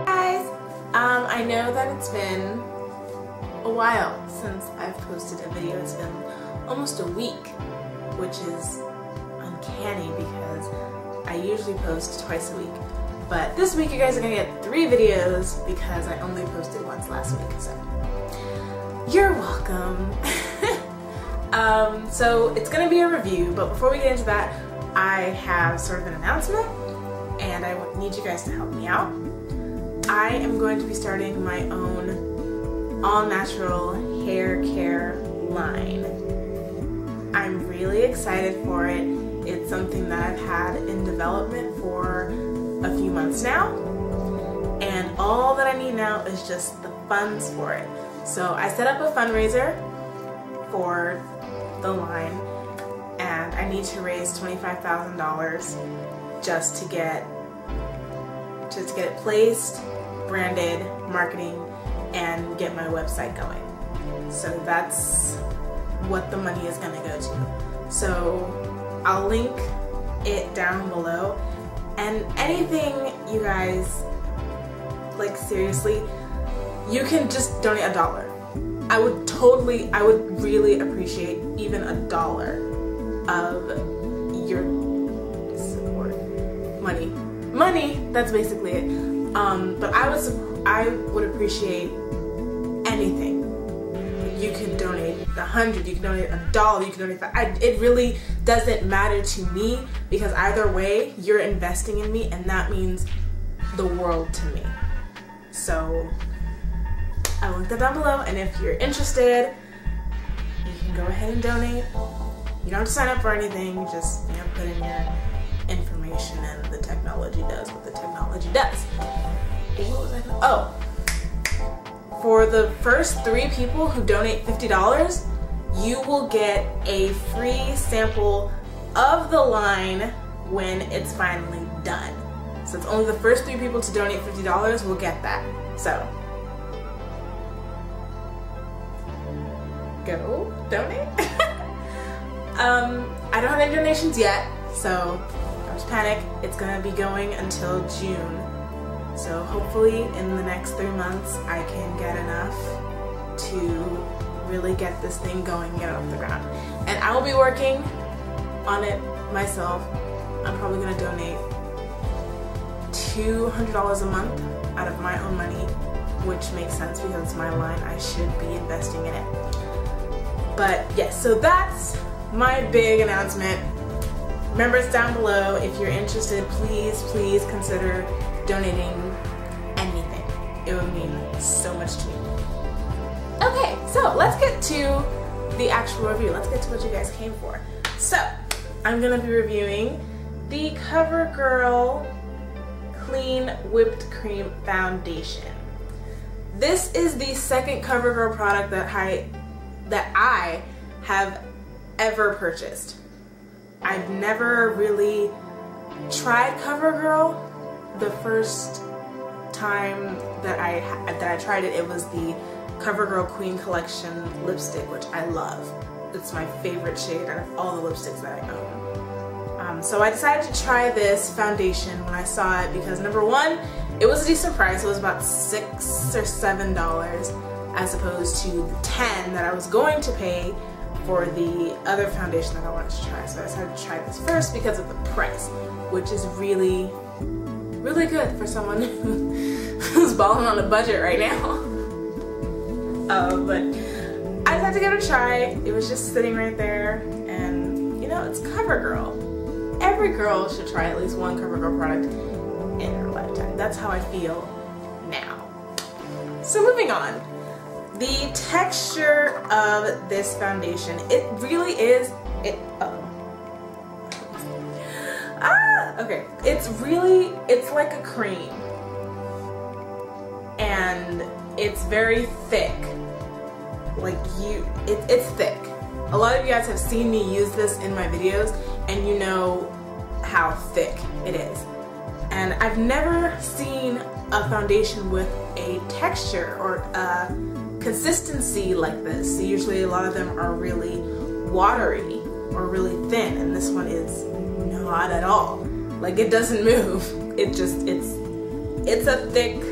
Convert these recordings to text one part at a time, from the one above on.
Guys, I know that it's been a while since I've posted a video. It's been almost a week, which is uncanny because I usually post twice a week. But this week you guys are gonna get 3 videos because I only posted once last week, so you're welcome. So it's gonna be a review, but before we get into that, I have sort of an announcement and I need you guys to help me out. I am going to be starting my own all-natural hair care line. I'm really excited for it. It's something that I've had in development for a few months now, and all that I need now is just the funds for it. So I set up a fundraiser for the line, and I need to raise $25,000 just to get it placed, branded, marketing, and get my website going. So that's what the money is gonna go to. So I'll link it down below, and anything you guys, like seriously, you can just donate $1. I would really appreciate even $1 of your support. Money, that's basically it. But I would appreciate anything. You can donate $100, you can donate $1, you can donate $5. It really doesn't matter to me because either way, you're investing in me and that means the world to me. So I'll link that down below, and if you're interested, you can go ahead and donate. You don't have to sign up for anything, you just put in your information and the technology does what the technology does. What was I gonna, oh. For the first 3 people who donate $50, you will get a free sample of the line when it's finally done. So it's only the first 3 people to donate $50 will get that. So go donate. I don't have any donations yet, so don't panic. It's gonna be going until June. So hopefully in the next 3 months I can get enough to really get this thing going and get it off the ground. And I will be working on it myself. I'm probably gonna donate $200 a month out of my own money, which makes sense because it's my line. I should be investing in it. But yes, so that's my big announcement. Remember, it's down below. If you're interested, please consider donating anything. It would mean so much to me. Okay, so let's get to the actual review. Let's get to what you guys came for. So, I'm gonna be reviewing the Covergirl Clean Whipped Cream Foundation. This is the second Covergirl product that I have ever purchased. I've never really tried Covergirl. The first time that I tried it, it was the Covergirl Queen Collection lipstick, which I love. It's my favorite shade out of all the lipsticks that I own. So I decided to try this foundation when I saw it because number one, it was a decent price. It was about $6 or $7 as opposed to the $10 that I was going to pay for the other foundation that I wanted to try. So I decided to try this first because of the price, which is really good for someone who's balling on a budget right now. But I decided to give it a try. It was just sitting right there, and it's CoverGirl. Every girl should try at least one CoverGirl product in her lifetime. That's how I feel now. So moving on. The texture of this foundation, it really is, okay, it's like a cream, and it's very thick, it's thick. A lot of you guys have seen me use this in my videos, and you know how thick it is. And I've never seen a foundation with a texture or a consistency like this. Usually a lot of them are really watery or really thin, and this one is not at all. Like, it doesn't move. It's a thick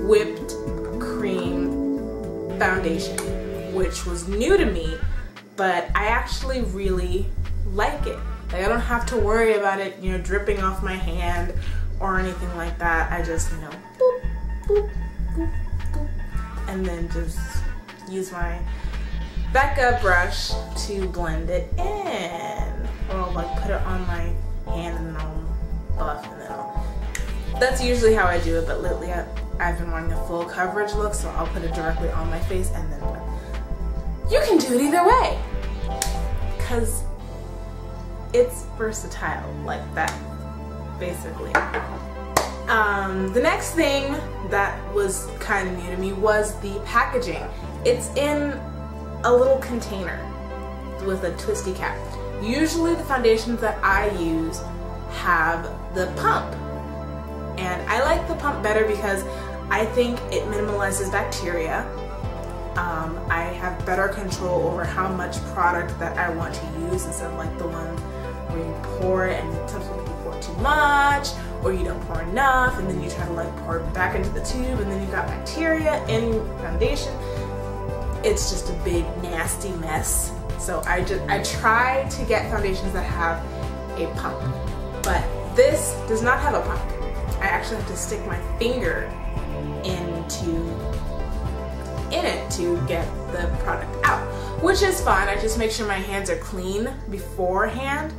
whipped cream foundation, which was new to me, but I actually really like it. Like, I don't have to worry about it, you know, dripping off my hand or anything like that. I just, you know, boop, boop, boop, boop, and then just use my Becca brush to blend it in, or like put it on my hand and then I'll buff and then that's usually how I do it, but lately I've been wanting a full coverage look, so I'll put it directly on my face and then you can do it either way, because it's versatile like that, basically. The next thing that was kind of new to me was the packaging. It's in a little container with a twisty cap. Usually the foundations that I use have the pump, and I like the pump better because I think it minimalizes bacteria. I have better control over how much product that I want to use instead of like the one where you pour it and sometimes you pour too much or you don't pour enough and then you try to like pour it back into the tube and then you've got bacteria in your foundation. It's just a big nasty mess. So I try to get foundations that have a pump, but this does not have a pump. I actually have to stick my finger in it to get the product out, which is fine. I just make sure my hands are clean beforehand,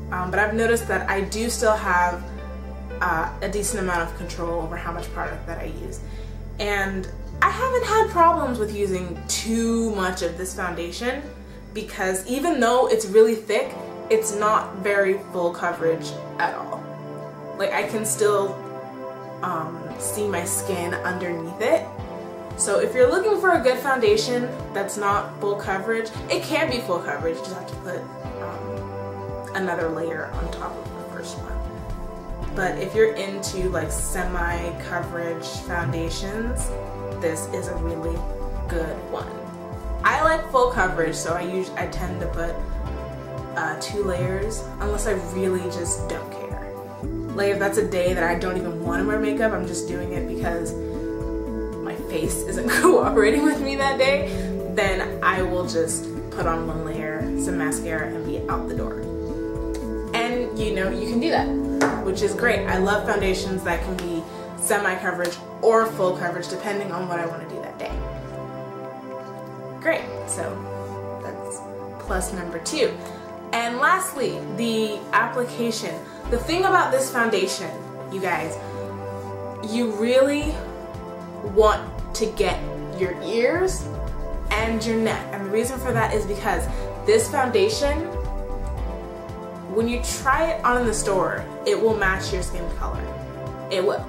but I've noticed that I do still have a decent amount of control over how much product that I use, and I haven't had problems with using too much of this foundation because even though it's really thick, it's not very full coverage at all. Like, I can still see my skin underneath it. So if you're looking for a good foundation that's not full coverage, it can be full coverage, you just have to put another layer on top of the first one. But if you're into like semi-coverage foundations, this is a really good one. I like full coverage, so I tend to put 2 layers unless I really just don't care. Like, if that's a day that I don't even want to wear makeup, I'm just doing it because my face isn't cooperating with me that day, then I will just put on 1 layer, some mascara, and be out the door. And you know, you can do that, which is great. I love foundations that can be semi-coverage or full coverage depending on what I want to do that day. Great, so that's plus number 2. And lastly, the application. The thing about this foundation, you guys, you really want to get your ears and your neck. And the reason for that is because this foundation, when you try it on in the store, it will match your skin color. It will.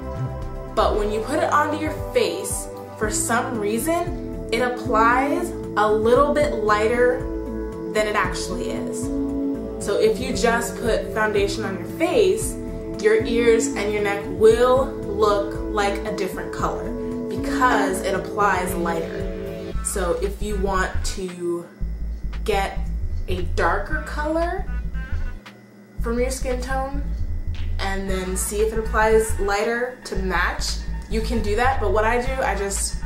But when you put it onto your face, for some reason, it applies a little bit lighter than it actually is. So if you just put foundation on your face, your ears and your neck will look like a different color because it applies lighter. So if you want to get a darker color from your skin tone and then see if it applies lighter to match, you can do that. But what I do, I just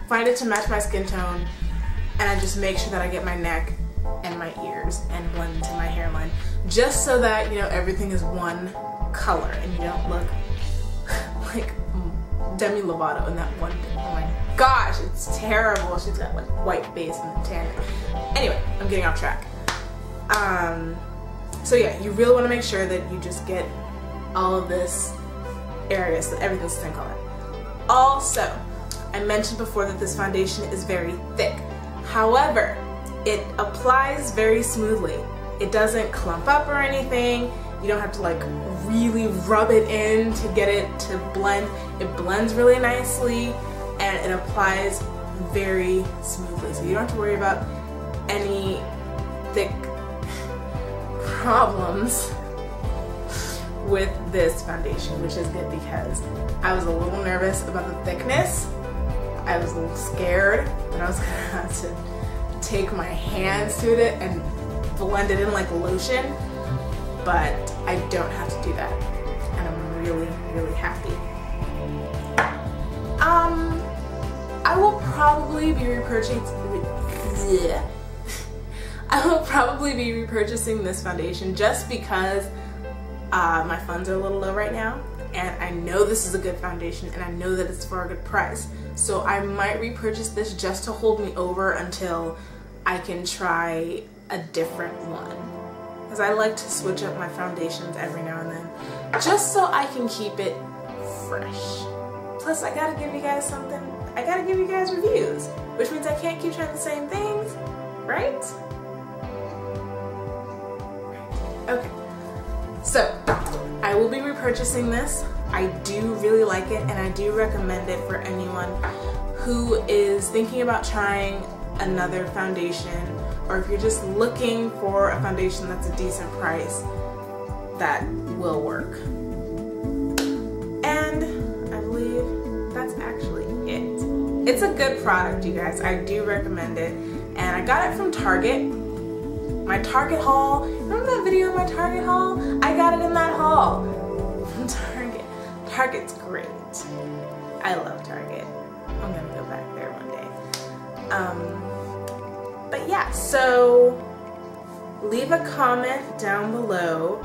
find it to match my skin tone and I just make sure that I get my neck and my ears and blend into my hairline, just so that, you know, everything is one color and you don't look like Demi Lovato in that one thing. Oh my gosh, it's terrible. She's got like white face and tan. Anyway, I'm getting off track. So yeah, you really want to make sure that you just get all of this area so that everything's the same color. Also, I mentioned before that this foundation is very thick. However, it applies very smoothly. It doesn't clump up or anything. You don't have to like really rub it in to get it to blend. It blends really nicely and it applies very smoothly. So you don't have to worry about any thick problems with this foundation, which is good because I was a little nervous about the thickness. I was a little scared that I was gonna have to take my hands to it and blend it in like lotion, but I don't have to do that. really, really happy. I will probably be repurchasing this foundation just because my funds are a little low right now, and I know this is a good foundation and I know that it's for a good price. So I might repurchase this just to hold me over until I can try a different one. Because I like to switch up my foundations every now and then, just so I can keep it fresh. Plus, I gotta give you guys something. I gotta give you guys reviews, which means I can't keep trying the same things, right? Okay, so I will be repurchasing this. I do really like it, and I do recommend it for anyone who is thinking about trying another foundation, or if you're just looking for a foundation that's a decent price that will work. And I believe that's actually it. It's a good product, you guys. I do recommend it, and I got it from Target. My Target haul. Remember that video of my Target haul? I got it in that haul from Target. Target's great. I love Target. I'm gonna go back there one day. But yeah, so leave a comment down below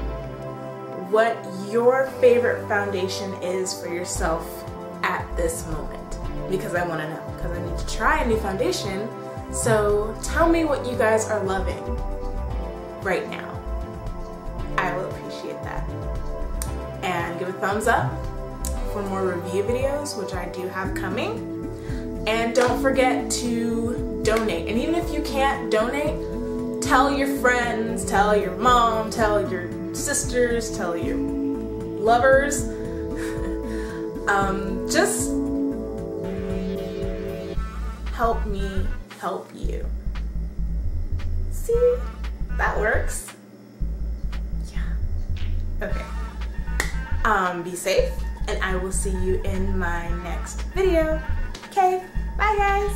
what your favorite foundation is for yourself at this moment, because I want to know, because I need to try a new foundation. So tell me what you guys are loving right now. I will appreciate that. And give a thumbs up for more review videos, which I do have coming. And don't forget to donate. And even if you can't donate, tell your friends, tell your mom, tell your sisters, tell your lovers. Just help me help you. See? That works. Yeah. Okay. Be safe, and I will see you in my next video. Okay, bye guys.